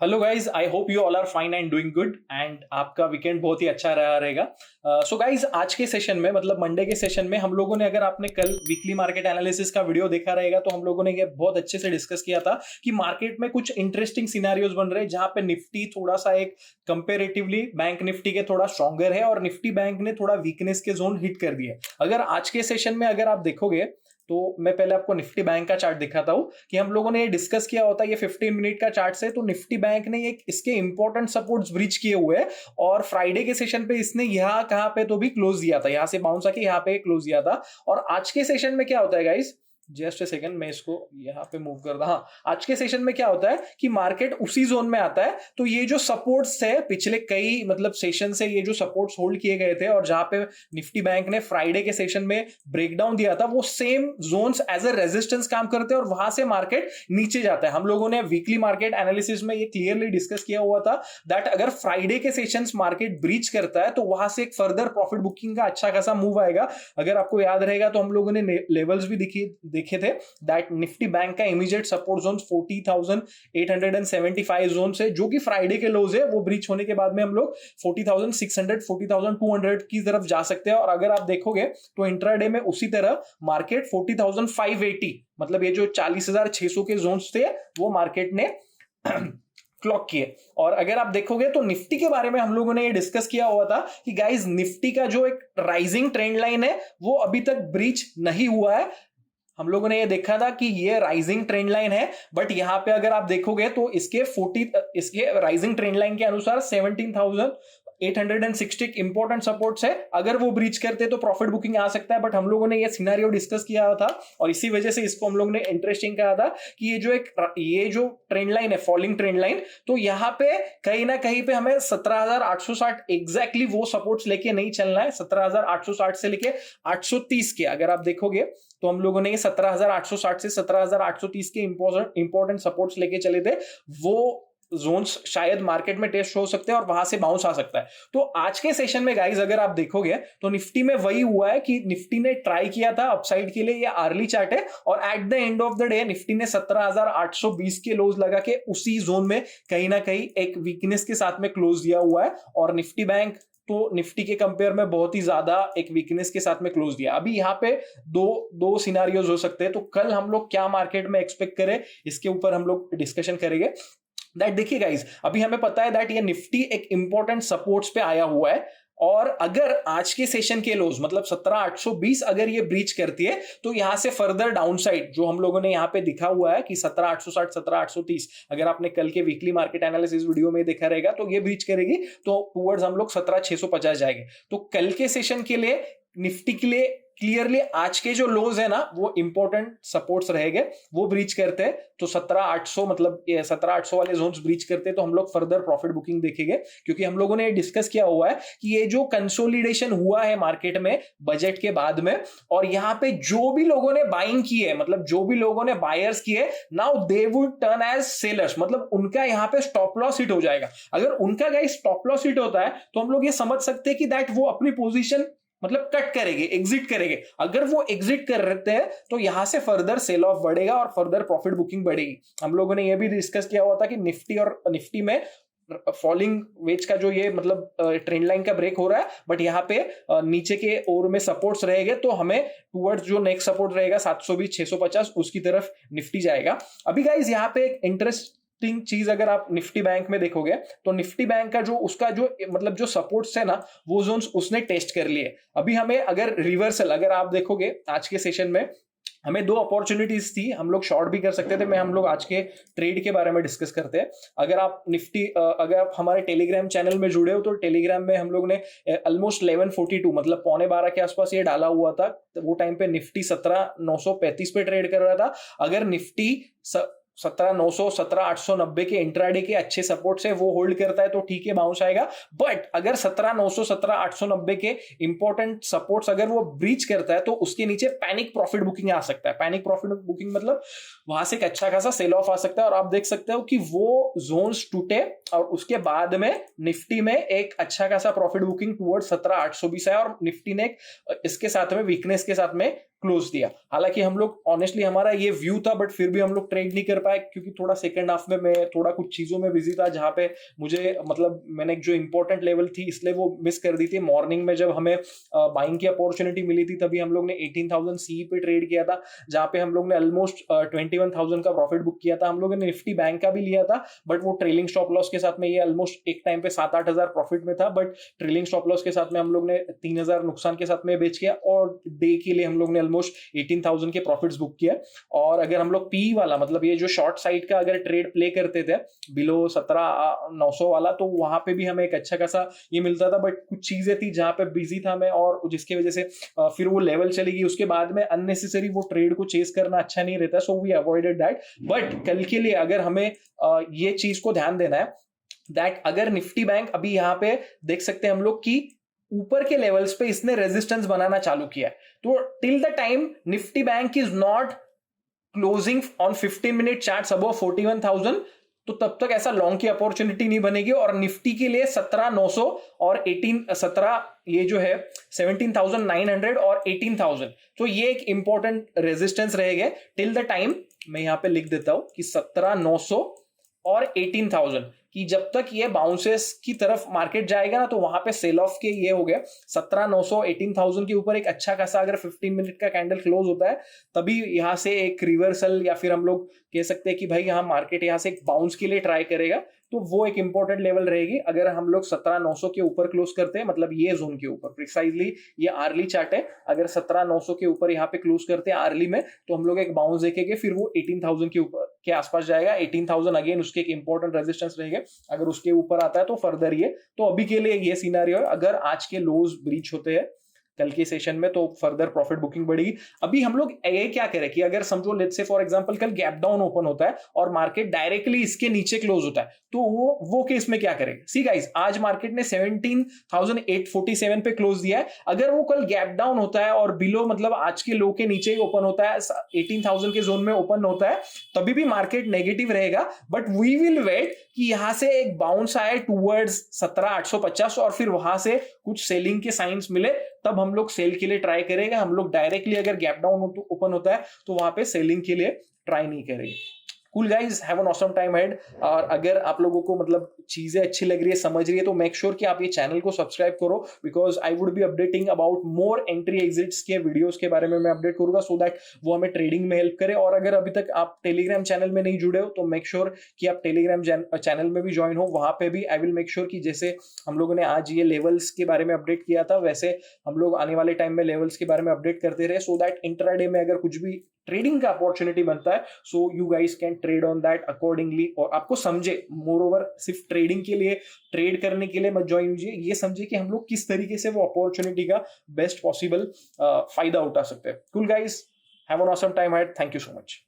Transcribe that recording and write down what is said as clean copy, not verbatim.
Hello guys, I hope you all are fine and doing good and आपका weekend बहुत ही अच्छा रहा रहेगा। सो गाइज, आज के सेशन में मतलब मंडे के सेशन में हम लोगों ने, अगर आपने कल वीकली मार्केट एनालिसिस का वीडियो देखा रहेगा तो हम लोगों ने ये बहुत अच्छे से डिस्कस किया था कि मार्केट में कुछ इंटरेस्टिंग सिनेरियोज बन रहे हैं जहां पे निफ्टी थोड़ा सा एक कंपेरेटिवली बैंक निफ्टी के थोड़ा स्ट्रॉन्गर है और निफ्टी बैंक ने थोड़ा वीकनेस के जोन हिट कर दिए। अगर आज के सेशन में अगर आप देखोगे तो मैं पहले आपको निफ्टी बैंक का चार्ट दिखाता हूं कि हम लोगों ने ये डिस्कस किया होता है ये 15 मिनट का चार्ट से। तो निफ्टी बैंक ने एक इसके इंपॉर्टेंट सपोर्ट्स ब्रीच किए हुए हैं और फ्राइडे के सेशन पे इसने यहां कहां पे तो भी क्लोज दिया था, यहां से बाउंस आके यहां पे क्लोज दिया था। और आज के सेशन में क्या होता है गाइस, जस्ट ए सेकंड, मैं इसको यहां पे मूव कर रहा। हाँ, आज के सेशन में क्या होता है कि मार्केट उसी जोन में आता है। तो ये जो सपोर्ट्स है पिछले कई मतलब सेशन से, ये जो सपोर्ट्स होल्ड किए गए थे और जहां पे निफ्टी बैंक ने फ्राइडे के सेशन में ब्रेकडाउन दिया था, वो same zones as a resistance काम करते हैं और वहां से मार्केट नीचे जाता है। हम लोगों ने वीकली मार्केट एनालिसिस में ये क्लियरली डिस्कस किया हुआ था दैट अगर फ्राइडे के सेशंस मार्केट ब्रीच करता है तो वहां से एक फर्दर प्रॉफिट बुकिंग का अच्छा खासा मूव आएगा। अगर आपको याद रहेगा तो हम लोगों ने लेवल्स भी देखे थे दैट निफ्टी बैंक का इमीडिएट सपोर्ट जोन 40,875 जोन से, जो कि फ्राइडे के लोज है, वो ब्रीच होने के बाद में हम लोग 40,600 40,200 की तरफ जा सकते हैं। और अगर आप देखोगे तो इंट्राडे में उसी तरह मार्केट 40,580 मतलब ये जो 40,600 के जोन थे वो मार्केट ने क्लॉक किए। और अगर आप देखोगे तो निफ्टी के बारे में हम लोगों ने ये डिस्कस किया हुआ था कि गाइस निफ्टी का जो एक राइजिंग ट्रेंड लाइन है वो अभी तक ब्रीच नहीं हुआ है। हम लोगों ने ये देखा था कि ये राइजिंग ट्रेंड लाइन है, बट यहां पे अगर आप देखोगे तो इसके राइजिंग ट्रेंड लाइन के अनुसार 17,860 इंपॉर्टेंट सपोर्ट्स है। अगर वो ब्रीच करते तो प्रॉफिट बुकिंग आ सकता है, बट हम लोगों ने ये सिनेरियो डिस्कस किया था और इसी वजह से इसको हम लोगों ने इंटरेस्टिंग कहा था कि ये जो ट्रेंड लाइन है, फॉलिंग ट्रेंड लाइन, तो यहां पे कहीं ना कहीं पे हमें 17,860 एग्जैक्टली वो सपोर्ट्स लेके नहीं चलना है। 17,860 से लेके 830 के अगर आप देखोगे तो हम लोगों ने ये 17,860 से 17,830 के इंपॉर्टेंट सपोर्ट्स लेके चले थे। वो जोन्स शायद मार्केट में टेस्ट हो सकते हैं और वहां से बाउंस आ सकता है। तो आज के सेशन में गाइस अगर आप देखोगे तो निफ्टी में वही हुआ है कि निफ्टी ने ट्राई किया था अपसाइड के लिए, ये अर्ली चार्ट है और at the end of the day Nifty ने 17,820 के लोज लगा के उसी जोन में कहीं ना कहीं एक वीकनेस के साथ में क्लोज दिया हुआ है। और निफ्टी बैंक तो निफ्टी के कंपेयर में बहुत ही ज्यादा एक वीकनेस के साथ में क्लोज दिया। अभी यहाँ पे दो सिनारियोज हो सकते हैं। तो कल हम लोग क्या मार्केट में एक्सपेक्ट करें इसके ऊपर हम लोग डिस्कशन करेंगे। दैट देखिए गाइस, अभी हमें पता है दैट ये निफ्टी एक इंपॉर्टेंट सपोर्ट्स पे आया हुआ है और अगर आज के सेशन के लोज मतलब 17,820 अगर ये ब्रीच करती है तो यहां से फर्दर डाउनसाइड जो हम लोगों ने यहां पे दिखा हुआ है कि 17,860 17,830, अगर आपने कल के वीकली मार्केट एनालिसिस वीडियो में देखा रहेगा तो ये ब्रीच करेगी तो टुवर्ड्स हम लोग 17,650 जाएंगे। तो कल के सेशन के लिए निफ्टी के लिए क्लियरली आज के जो लोज है ना वो इंपॉर्टेंट सपोर्ट्स रहेंगे, वो ब्रीच करते हैं तो 17,800 मतलब 17,800 वाले जोन्स ब्रीच करते हैं तो हम लोग फर्दर प्रॉफिट बुकिंग देखेंगे। क्योंकि हम लोगों ने डिस्कस किया हुआ है कि ये जो कंसोलिडेशन हुआ है मार्केट में बजट के बाद में और यहाँ पे जो भी लोगों ने बाइंग की है, मतलब जो भी लोगों ने बायर्स किए, now they would turn as sellers, मतलब उनका यहाँ पे स्टॉप लॉस हिट हो जाएगा। अगर उनका गाइस स्टॉप लॉस हिट होता है तो हम लोग ये समझ सकते हैं कि दैट वो अपनी पोजीशन मतलब कट करेंगे, एग्जिट करेंगे। अगर वो एग्जिट कर रहे हैं तो यहां से फर्दर सेल ऑफ बढ़ेगा और फर्दर प्रॉफिट बुकिंग बढ़ेगी। हम लोगों ने ये भी डिस्कस किया हुआ था कि निफ्टी में फॉलिंग वेज का जो ये मतलब ट्रेंड लाइन का ब्रेक हो रहा है, बट यहाँ पे नीचे के ओर में सपोर्ट्स रहेंगे तो हमें टुवर्ड्स जो नेक्स्ट सपोर्ट रहेगा 720 650 उसकी तरफ निफ्टी जाएगा। अभी गाइस यहाँ पे एक इंटरेस्टिंग चीज अगर आप निफ्टी बैंक में देखोगे तो निफ्टी बैंक का जो उसका जो मतलब जो सपोर्ट्स है ना वो जोन्स उसने टेस्ट कर लिए। अभी हमें अगर रिवर्सल अगर आप देखोगे आज के सेशन में हमें दो अपॉर्चुनिटीज थी, हम लोग शॉर्ट भी कर सकते थे। मैं हम लोग आज के ट्रेड के बारे में डिस्कस करते हैं। अगर आप अगर आप हमारे टेलीग्राम चैनल में जुड़े हो तो टेलीग्राम में हम लोग ने ऑलमोस्ट 11:42 मतलब 11:15 के आसपास ये डाला हुआ था। तो वो टाइम पे निफ्टी 17,935 पे ट्रेड कर रहा था। अगर निफ्टी 17,900 17,890 के इंट्राडे के अच्छे सपोर्ट से वो होल्ड करता है तो ठीक है, बाउंस आएगा। बट अगर 17,900 17,890 के इंपॉर्टेंट सपोर्ट्स अगर वो ब्रीच करता है तो उसके नीचे पैनिक प्रॉफिट बुकिंग आ सकता है। पैनिक प्रॉफिट बुकिंग मतलब वहां से एक अच्छा खासा सेल ऑफ आ सकता है और आप देख सकते हो कि वो जोन्स टूटे और उसके बाद में निफ्टी में एक अच्छा खासा प्रॉफिट बुकिंग टुवर्ड्स 17,820 है और निफ्टी ने इसके साथ में वीकनेस के साथ में क्लोज दिया। हालांकि हम लोग ऑनेस्टली हमारा ये व्यू था, बट फिर भी हम लोग ट्रेड नहीं कर पाए क्योंकि थोड़ा सेकंड हाफ में मैं थोड़ा कुछ चीजों में बिजी था, जहां पे मुझे मतलब मैंने जो इंपॉर्टेंट लेवल थी इसलिए वो मिस कर दी थी। मॉर्निंग में जब हमें बाइंग की अपॉर्चुनिटी मिली थी तभी हम लोग ने 18,000 सी पे ट्रेड किया था, जहां पे हम लोग ने ऑलमोस्ट 21,000 का प्रॉफिट बुक किया था। हम लोगों ने निफ्टी बैंक का भी लिया था, बट वो ट्रेलिंग स्टॉप लॉस के साथ में ये ऑलमोस्ट एक टाइम पे 7-8 हजार प्रॉफिट में था, बट ट्रेलिंग स्टॉप लॉस के साथ में हम लोग ने 3,000 नुकसान के साथ में बेच किया, और डे के लिए हम लोग ने ऑलमोस्ट 18,000 के प्रॉफिट्स बुक किया। और अगर हम लोग पी वाला मतलब ये जो शॉर्ट साइड का अगर ट्रेड प्ले करते थे बिलो 17,900 वाला, तो वहां पे भी हमें एक अच्छा खासा ये मिलता था, बट कुछ चीजें थी जहां पे बिजी था मैं, और जिसकी वजह से फिर वो लेवल चली गई। उसके बाद में अननेसेसरी वो ट्रेड को चेस करना अच्छा नहीं रहता, so we avoided that. But कल के लिए अगर हमें ये चीज को ध्यान देना है दैट अगर निफ्टी बैंक अभी यहाँ पे देख सकते हैं हम लोग कि ऊपर के लेवल्स पे इसने रेजिस्टेंस बनाना चालू किया है, तो till the time Nifty bank is not closing on 15 minute chart above 41,000, तो तब तक ऐसा लॉन्ग की अपॉर्चुनिटी नहीं बनेगी। और निफ्टी के लिए 17,900 और 17 ये जो है 17,900 और 18,000, तो ये एक इंपॉर्टेंट रेजिस्टेंस रहेगा टिल द टाइम। मैं यहां पे लिख देता हूं कि 17,900 और 18,000 कि जब तक ये बाउंसेस की तरफ मार्केट जाएगा ना, तो वहां पे सेल ऑफ के ये हो गया 17,900 18,000 के ऊपर एक अच्छा खासा अगर 15 मिनट का कैंडल क्लोज होता है, तभी यहां से एक रिवर्सल या फिर हम लोग कह सकते हैं कि भाई यहां मार्केट यहां से एक बाउंस के लिए ट्राई करेगा, तो वो एक इंपॉर्टेंट लेवल रहेगी। अगर हम लोग 17,900 के ऊपर क्लोज करते हैं, मतलब ये जोन के ऊपर प्रिसाइजली, ये आर्ली चार्ट है, अगर 17,900 के ऊपर यहाँ पे क्लोज करते हैं आर्ली में, तो हम लोग एक बाउंस देखेंगे, फिर वो 18,000 के ऊपर के आसपास जाएगा। 18,000 अगेन उसके एक इंपॉर्टेंट रेजिस्टेंस रहेगा, अगर उसके ऊपर आता है तो फर्दर ये, तो अभी के लिए ये सिनेरियो है। अगर आज के लोज ब्रीच होते हैं कल के सेशन में, तो फर्दर प्रॉफिट बुकिंग बढ़ेगी। अभी हम लोग ये क्या करें कि अगर समझो लेट्स से फॉर एग्जांपल कल गैप डाउन ओपन होता है और मार्केट डायरेक्टली इसके नीचे क्लोज होता है, तो वो केस में क्या करें। सी गाइस, आज मार्केट ने 17,847 पे क्लोज दिया है, अगर वो कल गैप डाउन होता है और बिलो मतलब आज के लो के नीचे ही ओपन होता है, 18,000 के जोन में ओपन होता है, तभी भी मार्केट नेगेटिव रहेगा। बट वी विल वेट कि यहां से एक बाउंस आए टूवर्ड्स 17,850 और फिर वहां से कुछ सेलिंग के साइंस मिले, तब हम लोग सेल के लिए ट्राई करेंगे। हम लोग डायरेक्टली अगर गैप डाउन ओपन होता है तो वहां पे सेलिंग के लिए ट्राई नहीं करेंगे। Cool guys, have an awesome time head. और अगर आप लोगों को मतलब चीजें अच्छी लग रही है, समझ रही है, तो मेक श्योर कि आप ये चैनल को सब्सक्राइब करो, because I would be updating about more entry exits के वीडियोस के बारे में मैं अपडेट करूंगा, सो दैट वो हमें ट्रेडिंग में हेल्प करे। और अगर अभी तक आप टेलीग्राम चैनल में नहीं जुड़े हो तो मेक श्योर कि आप टेलीग्राम चैनल में भी ज्वाइन हो। वहां पे भी आई विल मेक श्योर कि जैसे हम लोगों ने आज ये लेवल्स के बारे में अपडेट किया था, वैसे हम लोग आने वाले टाइम में लेवल्स के बारे में अपडेट करते रहे, सो दैट इंट्राडे में अगर कुछ भी ट्रेडिंग का अपॉर्चुनिटी बनता है, so you guys can trade on that accordingly. और आपको समझे, मोर ओवर सिर्फ ट्रेडिंग के लिए, ट्रेड करने के लिए मत ज्वाइन कीजिए, ये समझे कि हम लोग किस तरीके से वो अपॉर्चुनिटी का बेस्ट पॉसिबल फायदा उठा सकते हैं। Cool guys, have an awesome time ahead, thank you so much.